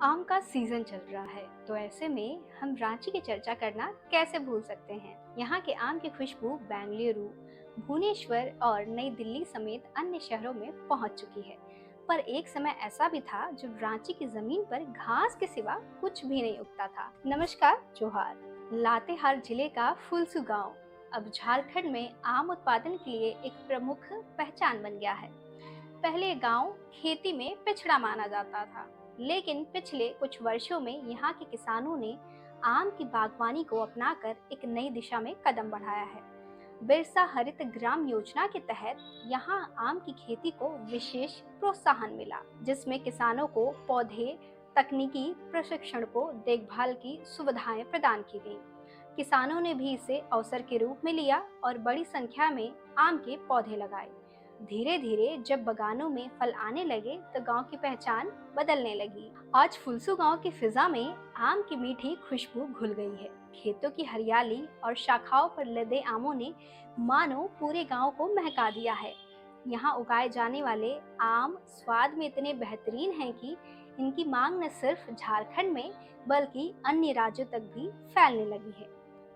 आम का सीजन चल रहा है तो ऐसे में हम रांची की चर्चा करना कैसे भूल सकते हैं। यहाँ के आम की खुशबू बेंगलुरु, भुवनेश्वर और नई दिल्ली समेत अन्य शहरों में पहुँच चुकी है। पर एक समय ऐसा भी था जब रांची की जमीन पर घास के सिवा कुछ भी नहीं उगता था। नमस्कार, जोहार। लातेहार जिले का फुलसू गांव अब झारखंड में आम उत्पादन के लिए एक प्रमुख पहचान बन गया है। पहले गांव खेती में पिछड़ा माना जाता था, लेकिन पिछले कुछ वर्षों में यहाँ के किसानों ने आम की बागवानी को अपनाकर एक नई दिशा में कदम बढ़ाया है। बिरसा हरित ग्राम योजना के तहत यहाँ आम की खेती को विशेष प्रोत्साहन मिला, जिसमें किसानों को पौधे, तकनीकी प्रशिक्षण को देखभाल की सुविधाएं प्रदान की गई। किसानों ने भी इसे अवसर के रूप में लिया और बड़ी संख्या में आम के पौधे लगाए। धीरे धीरे जब बगानों में फल आने लगे तो गांव की पहचान बदलने लगी। आज फुलसू गांव की फिजा में आम की मीठी खुशबू घुल गई है। खेतों की हरियाली और शाखाओं पर लदे आमों ने मानो पूरे गांव को महका दिया है। यहाँ उगाए जाने वाले आम स्वाद में इतने बेहतरीन हैं कि इनकी मांग न सिर्फ झारखंड में बल्कि अन्य राज्यों तक भी फैलने लगी है।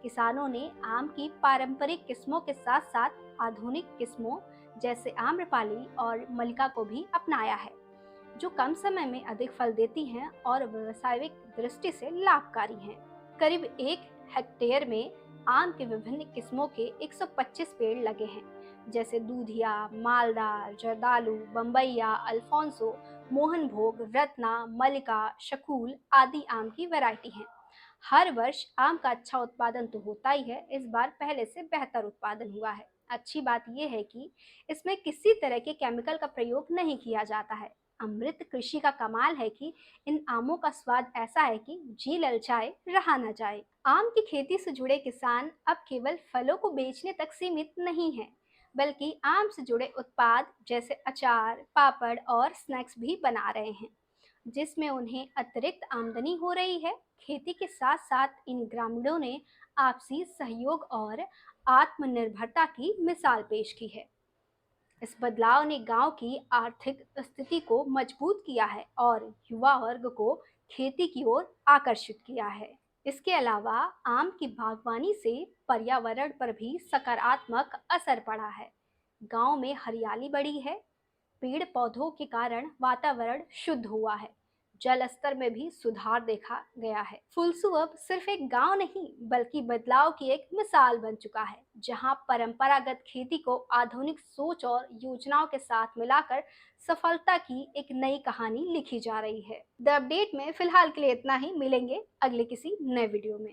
किसानों ने आम की पारंपरिक किस्मों के साथ साथ आधुनिक किस्मों जैसे आम्रपाली और मलिका को भी अपनाया है, जो कम समय में अधिक फल देती हैं और व्यावसायिक दृष्टि से लाभकारी हैं। करीब 1 हेक्टेयर में आम के विभिन्न किस्मों के 125 पेड़ लगे हैं, जैसे दूधिया, मालदा, जर्दालू, बम्बैया, अल्फोंसो, मोहनभोग, रत्ना, मलिका, शकूल आदि आम की वैरायटी हैं। हर वर्ष आम का अच्छा उत्पादन तो होता ही है, इस बार पहले से बेहतर उत्पादन हुआ है। अच्छी बात यह है कि इसमें किसी तरह के केमिकल का प्रयोग नहीं किया जाता है। अमृत कृषि का कमाल है कि इन आमों का स्वाद ऐसा है कि जी ललचाए रहा न जाए। आम की खेती से जुड़े किसान अब केवल फलों को बेचने तक सीमित नहीं हैं, बल्कि आम से जुड़े उत्पाद जैसे अचार, पापड़ और स्नैक्स भी बना रहे हैं, जिसमें उन्हें अतिरिक्त आमदनी हो रही है। खेती के साथ साथ इन ग्रामीणों ने आपसी सहयोग और आत्मनिर्भरता की मिसाल पेश की है। इस बदलाव ने गांव की आर्थिक स्थिति को मजबूत किया है और युवा वर्ग को खेती की ओर आकर्षित किया है। इसके अलावा आम की बागवानी से पर्यावरण पर भी सकारात्मक असर पड़ा है। गांव में हरियाली बढ़ी है, पेड़ पौधों के कारण वातावरण शुद्ध हुआ है, जल स्तर में भी सुधार देखा गया है। फुलसू अब सिर्फ एक गांव नहीं बल्कि बदलाव की एक मिसाल बन चुका है, जहां परंपरागत खेती को आधुनिक सोच और योजनाओं के साथ मिलाकर सफलता की एक नई कहानी लिखी जा रही है। द अपडेट में फिलहाल के लिए इतना ही। मिलेंगे अगले किसी नए वीडियो में।